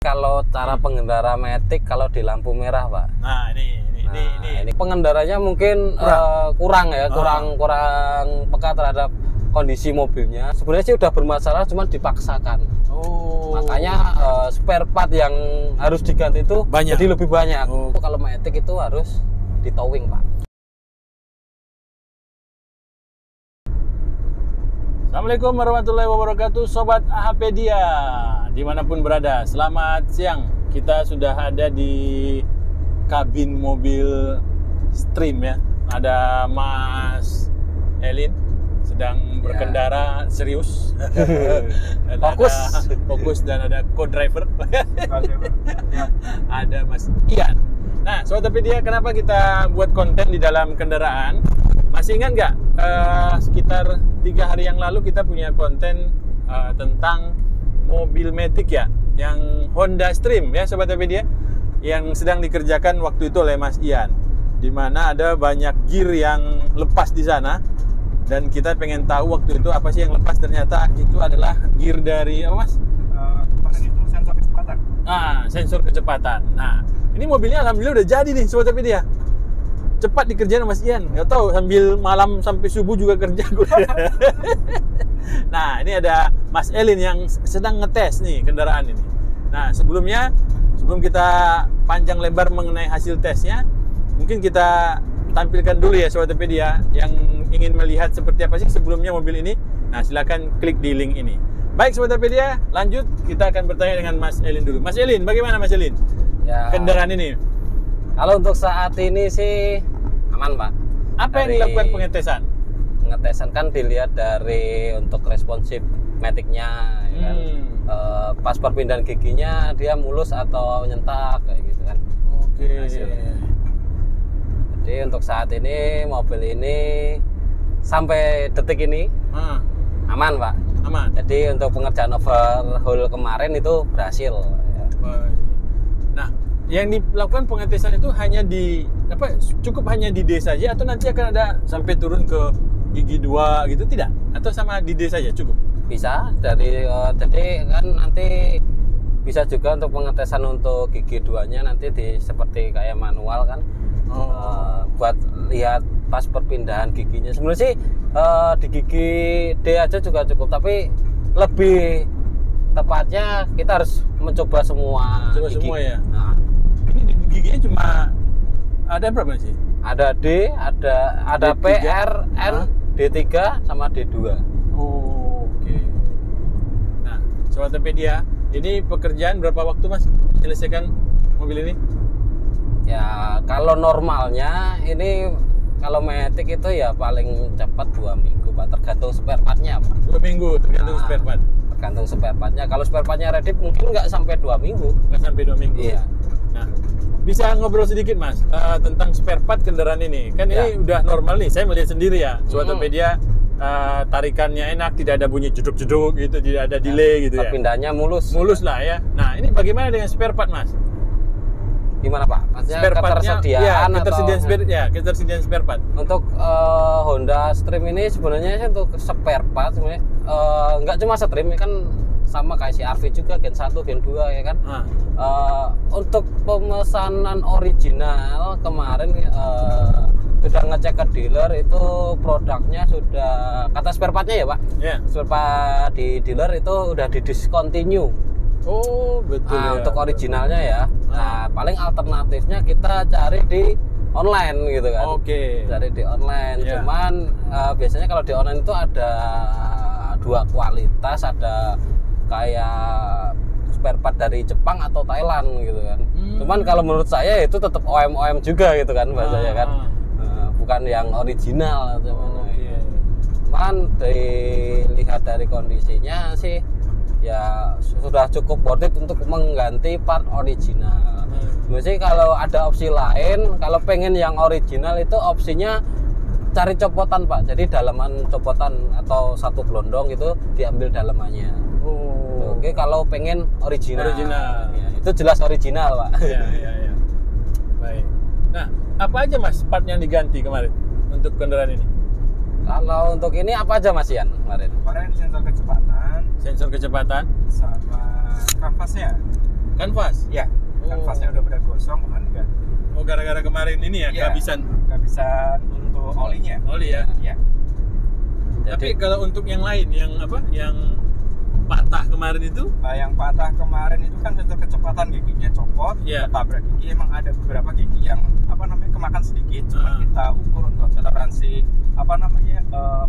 Kalau cara pengendara Matic kalau di lampu merah, Pak. Nah, ini pengendaranya mungkin kurang peka terhadap kondisi mobilnya. Sebenarnya sih udah bermasalah, cuma dipaksakan. Oh. Makanya spare part yang harus diganti itu banyak. Jadi lebih banyak. Oh. Kalau Matic itu harus di towing, Pak. Assalamualaikum warahmatullahi wabarakatuh, Sobat AHPedia dimanapun berada. Selamat siang. Kita sudah ada di kabin mobil Stream ya. Ada Mas Elin sedang berkendara serius. Fokus dan ada co-driver. Ada Mas Ian. Nah, Sobat AHPedia, kenapa kita buat konten di dalam kendaraan? Masih ingat nggak? Sekitar 3 hari yang lalu kita punya konten tentang mobil Matic ya, yang Honda Stream ya, Sobat AHPedia, yang sedang dikerjakan waktu itu oleh Mas Ian, dimana ada banyak gear yang lepas di sana, dan kita pengen tahu waktu itu apa sih yang lepas. Ternyata itu adalah gear dari apa, Mas? Kemarin itu sensor kecepatan. Sensor kecepatan. Nah, ini mobilnya alhamdulillah udah jadi nih, Sobat AHPedia. Cepat dikerjain Mas Ian, nggak tahu sambil malam sampai subuh juga kerja. Nah, ini ada Mas Elin yang sedang ngetes nih kendaraan ini. Nah, sebelum kita panjang lebar mengenai hasil tesnya, mungkin kita tampilkan dulu ya Sobat AHPedia yang ingin melihat seperti apa sih sebelumnya mobil ini. Nah, silakan klik di link ini. Baik Sobat AHPedia, lanjut kita akan bertanya dengan Mas Elin dulu. Mas Elin, bagaimana Mas Elin? Ya, kendaraan ini? Kalau untuk saat ini sih aman, Pak. Apa yang dilakukan pengetesan? Pengetesan kan dilihat dari untuk responsif Matic-nya, ya kan? Pas perpindahan giginya dia mulus atau nyentak kayak gitu kan. Oke. Jadi untuk saat ini mobil ini sampai detik ini aman, Pak. Aman. Jadi untuk pengerjaan overhaul kemarin itu berhasil. Ya. Nah, yang dilakukan pengetesan itu cukup hanya di D saja, atau nanti akan ada sampai turun ke gigi 2 gitu, tidak? Atau sama di D saja cukup? Bisa jadi kan nanti bisa juga untuk pengetesan untuk gigi 2-nya nanti seperti kayak manual kan. Buat lihat pas perpindahan giginya. Sebenarnya sih di gigi D aja juga cukup, tapi lebih tepatnya kita harus mencoba semua gigi. Semua ya. Nah, ini giginya cuma ada berapa sih? Ada D, ada D3, P, R, N, D3 sama D2. Oke. Nah, Sobat AHPedia, ini pekerjaan berapa waktu Mas menyelesaikan mobil ini? Ya, kalau normalnya ini kalau Matic itu ya paling cepat 2 minggu, Pak, tergantung spare part-nya, Pak. 2 minggu tergantung spare part. Tergantung spare part-nya. Kalau spare part-nya ready mungkin nggak sampai 2 minggu. Nggak sampai 2 minggu. Iya. Nah, bisa ngobrol sedikit Mas tentang spare part kendaraan ini. Kan ini udah normal nih, saya melihat sendiri ya. Sobat AHPedia, tarikannya enak, tidak ada bunyi jeduk-jeduk gitu, tidak ada delay gitu ya. Perpindahannya mulus. Mulus lah ya. Nah, ini bagaimana dengan spare part Mas? Gimana Pak? Maksudnya Spare part-nya, ketersediaan spare part. Untuk Honda Stream ini sebenarnya sih untuk spare part sebenarnya nggak cuma Stream, kan sama kayak si RV juga Gen 1, Gen 2 ya kan. Untuk pemesanan original kemarin sudah ngecek ke dealer, itu produknya sudah, kata spare part-nya ya Pak. Yeah. Spare part di dealer itu udah di discontinue. Oh, betul. Nah, ya. untuk originalnya ya. Nah, paling alternatifnya kita cari di online gitu kan. Oke. Cari di online. Yeah. Cuman biasanya kalau di online itu ada 2 kualitas, ada kayak spare part dari Jepang atau Thailand gitu kan. Cuman kalau menurut saya itu tetap OEM juga gitu kan bahasanya kan. Bukan yang original atau mana. Okay. Cuman dilihat dari kondisinya sih ya sudah cukup worth it untuk mengganti part original. Biasanya kalau ada opsi lain, kalau pengen yang original itu opsinya cari copotan Pak. Jadi dalaman copotan atau satu gelondong itu diambil dalamannya. Oke, kalau pengen original. Ya, itu jelas original Pak. Iya. Baik. Nah, apa aja Mas part yang diganti kemarin untuk kendaraan ini? Kalau untuk ini apa aja Mas Ian kemarin? Kemarin sensor kecepatan sama kanvasnya. Kanvas? Ya, kanvasnya udah pada gosong, kemudian diganti. Oh, gara-gara kemarin ini ya, Iya. kehabisan Kehabisan untuk olinya. oli ya. Iya. Tapi kalau untuk yang lain, yang apa? Yang patah kemarin itu? Yang patah kemarin itu kan sensor kecepatan giginya copot, Iya. ketabrak gigi. Emang ada beberapa gigi yang kemakan sedikit, cuma kita ukur untuk toleransi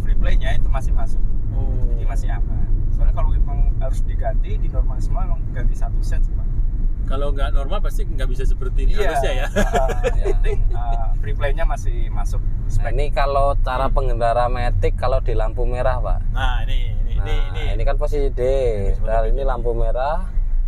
free play-nya itu masih masuk. Oh. Jadi masih aman. Soalnya kalau memang harus diganti di normal semua, emang ganti satu set sih, Pak. Kalau nggak normal pasti nggak bisa seperti ini harusnya ya. Yang penting free play-nya masih masuk Nah, spek. ini kalau cara pengendara Matic kalau di lampu merah, Pak. Nah, Ini kan posisi D. Dan ini lampu merah.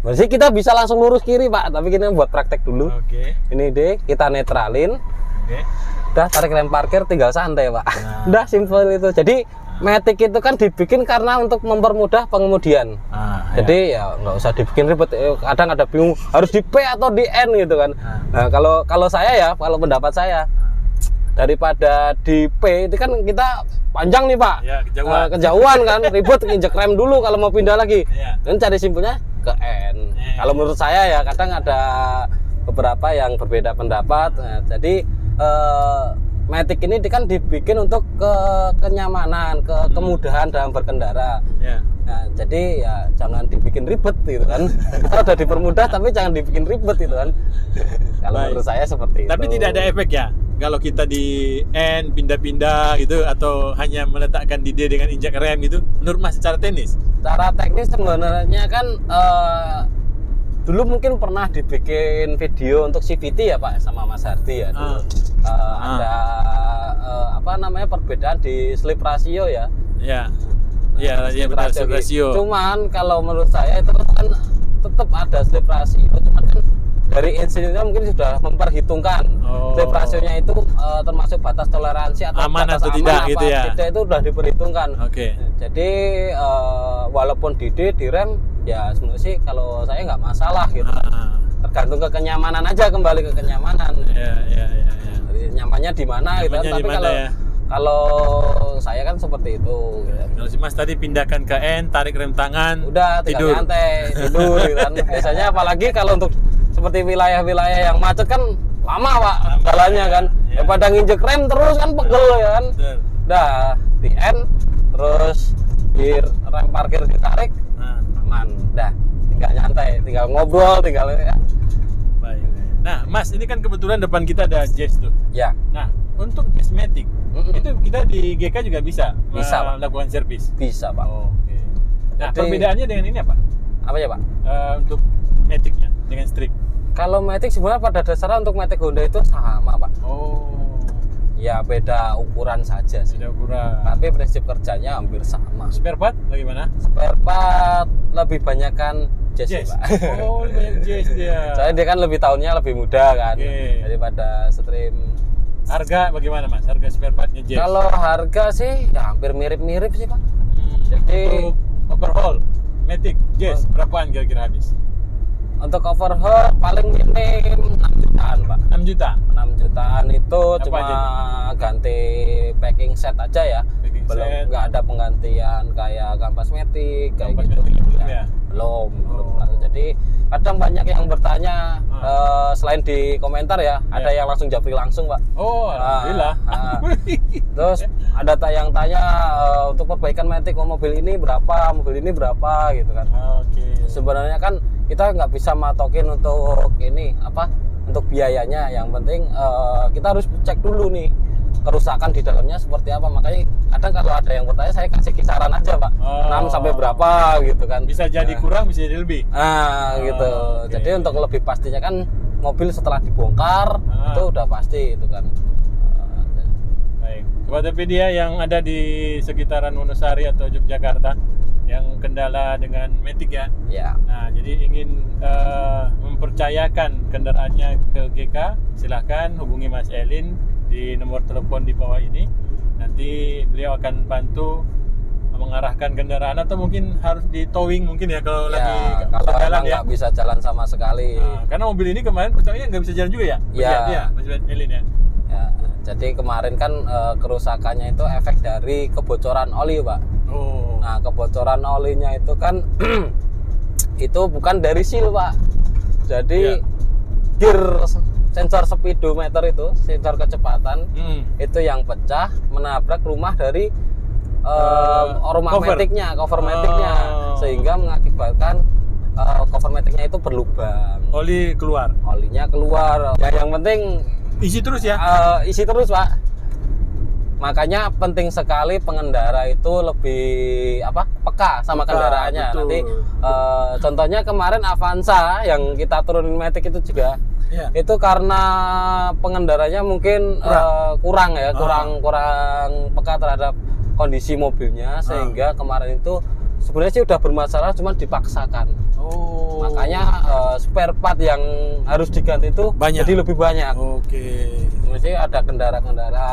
Berarti kita bisa langsung lurus kiri, Pak. Tapi kita buat praktek dulu. Oke. Ini D, kita netralin. Oke. Udah tarik rem parkir, tinggal santai, Pak. Nah. Udah simple itu. Jadi Matic itu kan dibikin karena untuk mempermudah pengemudian. Jadi ya nggak usah dibikin ribet. Kadang ada bingung harus di P atau di N gitu kan. Nah, kalau saya ya, kalau pendapat saya, daripada di P itu kan kita panjang nih, Pak. Ya, kejauhan. Kejauhan kan, ribet injek rem dulu kalau mau pindah lagi. Iya. Dan cari simpelnya ke N. Kalau menurut saya ya, kadang ada beberapa yang berbeda pendapat. Nah, jadi Matic ini kan dibikin untuk kenyamanan, kemudahan dalam berkendara. Ya. Nah, jadi ya jangan dibikin ribet gitu kan. Kita udah dipermudah tapi jangan dibikin ribet gitu kan. Kalau Baik. menurut saya seperti itu. Tapi tidak ada efek ya? Kalau kita di N pindah-pindah gitu atau hanya meletakkan di D dengan injak rem gitu, menurut Mas secara teknis? Cara teknis sebenarnya kan dulu mungkin pernah dibikin video untuk CVT ya, Pak, sama Mas Hardi ya dulu. Ada perbedaan di slip ratio ya. Ya. Iya, Slip benar, ratio slip gitu. ratio. Cuman kalau menurut saya itu kan tetap ada slip ratio. Cuman kan dari engineer mungkin sudah memperhitungkan slip ratio-nya itu termasuk batas toleransi atau Aman batas atau aman tidak apa gitu ya. tidak itu sudah diperhitungkan. Oke. Jadi walaupun di D, di rem ya sebenarnya sih kalau saya nggak masalah gitu. Tergantung ke kenyamanan aja, kembali ke kenyamanan. Ya. Jadi, nyamannya di mana gitu kan. Nyamannya Tapi di mana ya? kalau saya kan seperti itu gitu. Kalau si Mas tadi pindahkan ke N, tarik rem tangan, Udah tinggal tidur. nyantai, tidur gitu kan. Biasanya apalagi kalau untuk seperti wilayah-wilayah yang macet kan lama, Pak, jalannya kan. Ya. Daripada nginjek rem terus kan pegel ya kan. Betul. Udah di N terus di rem parkir ditarik aman. Udah tinggal nyantai, tinggal ngobrol, tinggal ya. Baik. Nah, Mas, ini kan kebetulan depan kita ada Jazz tuh. Ya, Nah, untuk Jazz Matic, itu kita di GK juga bisa Pak. melakukan servis. bisa, Pak. Oke. Nah, Jadi- perbedaannya dengan ini apa? Apa ya, Pak? Untuk Matic-nya dengan Streak. Kalau Matic sebenarnya pada dasarnya untuk Matic Honda itu sama, Pak. Oh, Ya beda ukuran saja sih. beda ukuran. Tapi prinsip kerjanya hampir sama. Spare part bagaimana? Spare part lebih banyak kan Jazz, ya, Jazz. Pak. Oh, lebih banyak Jazz dia. Soalnya dia kan lebih tahunnya lebih muda kan Oke. daripada Stream. Harga bagaimana, Mas? Harga spare partnya Jazz? Kalau harga sih ya hampir mirip-mirip sih, Pak. Jadi- untuk overhaul Matic Jazz berapaan kira-kira habis? Untuk overhaul paling minim 6 jutaan, Pak. 6 juta. 6 jutaan itu Apa cuma aja ganti packing set aja ya. Packing Belum set. nggak ada penggantian kayak kampas matic kayak Kampas gitu. matic belum ya? Belum. Oh. Jadi kadang banyak yang bertanya selain di komentar ya, ada yang langsung japri langsung, Pak. Oh, alhamdulillah. Terus ada yang tanya untuk perbaikan matic mobil ini berapa, mobil ini berapa gitu kan. Oke. Sebenarnya kan kita nggak bisa matokin untuk ini apa untuk biayanya. Yang penting kita harus cek dulu nih kerusakan di dalamnya seperti apa. Makanya kadang kalau ada yang bertanya saya kasih kisaran aja, Pak. 6 sampai berapa gitu kan. Bisa jadi kurang, bisa jadi lebih. Gitu. Oke. Jadi untuk lebih pastinya kan mobil setelah dibongkar itu udah pasti itu kan. Baik. Sobat Topedia yang ada di sekitaran Wonosari atau Yogyakarta yang kendala dengan Matic ya. Ya. Nah, jadi ingin mempercayakan kendaraannya ke GK, silahkan hubungi Mas Elin di nomor telepon di bawah ini. Nanti beliau akan bantu mengarahkan kendaraan atau mungkin harus di towing mungkin ya kalau lagi kalau jalan emang ya. nggak bisa jalan sama sekali. Nah, karena mobil ini kemarin rusaknya nggak bisa jalan juga ya? Iya. Iya, Mas Elin ya. Ya, jadi kemarin kan kerusakannya itu efek dari kebocoran oli, Pak. Oh. Nah, kebocoran olinya itu kan itu bukan dari seal, Pak. Jadi gear sensor speedometer itu, sensor kecepatan itu yang pecah menabrak rumah dari rumah maticnya, cover maticnya, sehingga mengakibatkan cover maticnya itu berlubang. Oli keluar. Olinya keluar. Ya yang penting Isi terus ya. isi terus, Pak. Makanya penting sekali pengendara itu lebih peka sama kendaraannya. Betul. Nanti contohnya kemarin Avanza yang kita turunin matic itu juga itu karena pengendaranya mungkin kurang peka terhadap kondisi mobilnya, sehingga kemarin itu sebenarnya sih udah bermasalah, cuma dipaksakan. Makanya spare part yang harus diganti itu banyak. jadi lebih banyak. Mesti ada kendara-kendara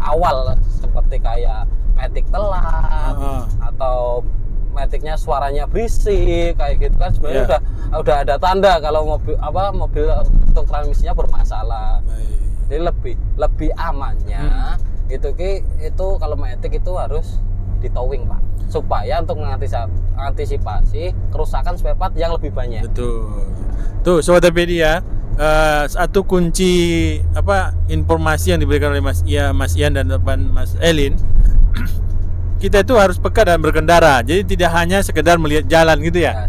awal seperti kayak matic telat atau maticnya suaranya berisik kayak gitu kan, sebenarnya udah ada tanda kalau mobil untuk transmisinya bermasalah. Jadi lebih amannya itu kalau matic itu harus di towing, Pak, supaya untuk mengantisipasi kerusakan spare part yang lebih banyak. Betul. Tuh Sobat Topedia, satu kunci informasi yang diberikan oleh Mas Ian dan Mas Elin. Kita itu harus peka dan berkendara. Jadi tidak hanya sekedar melihat jalan gitu ya.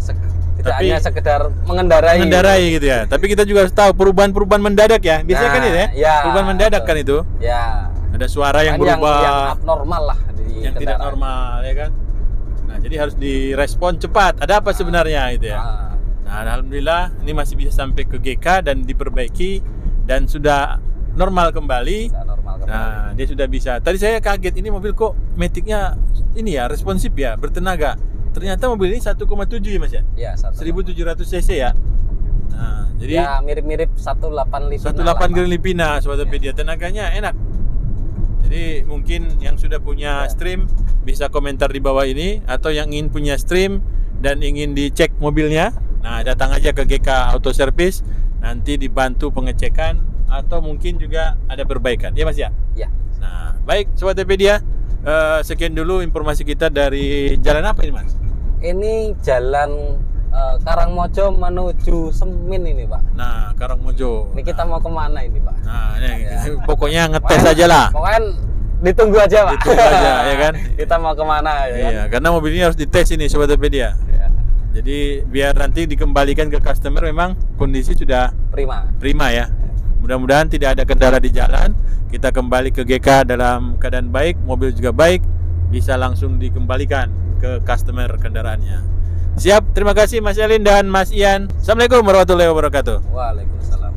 Tidak hanya sekedar mengendarai gitu ya. Tapi kita juga harus tahu perubahan-perubahan mendadak ya. Biasanya kan itu ya. Perubahan mendadak kan itu. Ya. Ada suara yang berubah. Yang abnormal lah di yang tidak normal ya kan. Nah, jadi harus direspon cepat. Ada apa sebenarnya gitu ya. Nah, alhamdulillah ini masih bisa sampai ke GK dan diperbaiki dan sudah normal kembali. Nah, dia sudah bisa. Tadi saya kaget, ini mobil kok maticnya ini ya responsif ya, bertenaga. Ternyata mobil ini 1,7 ya Mas ya? Iya, 1700 cc ya. Nah, jadi ya mirip-mirip 18 Livina. 18 Grand Livina, Sobat Topedia. Tenaganya enak. Jadi mungkin yang sudah punya stream bisa komentar di bawah ini, atau yang ingin punya stream dan ingin dicek mobilnya, nah datang aja ke GK Auto Service, nanti dibantu pengecekan atau mungkin juga ada perbaikan. Ya Mas ya? Ya. Nah, baik Sobat Topedia, sekian dulu informasi kita dari jalan apa ini Mas? Ini jalan Karangmojo menuju Semin ini, Pak. Nah, Karangmojo. Ini kita mau kemana ini, Pak? Nah, ini pokoknya ngetes aja lah. Pokoknya ditunggu aja, Pak. Ditunggu aja, ya kan? Kita mau kemana, ya kan? Iya, karena mobil ini harus dites ini, Sobat Topedia. Ya. Jadi biar nanti dikembalikan ke customer memang kondisi sudah prima ya. Mudah-mudahan tidak ada kendala di jalan. Kita kembali ke GK dalam keadaan baik, mobil juga baik, bisa langsung dikembalikan ke customer kendaraannya. Siap, terima kasih Mas Elin dan Mas Ian. Assalamualaikum warahmatullahi wabarakatuh. Waalaikumsalam.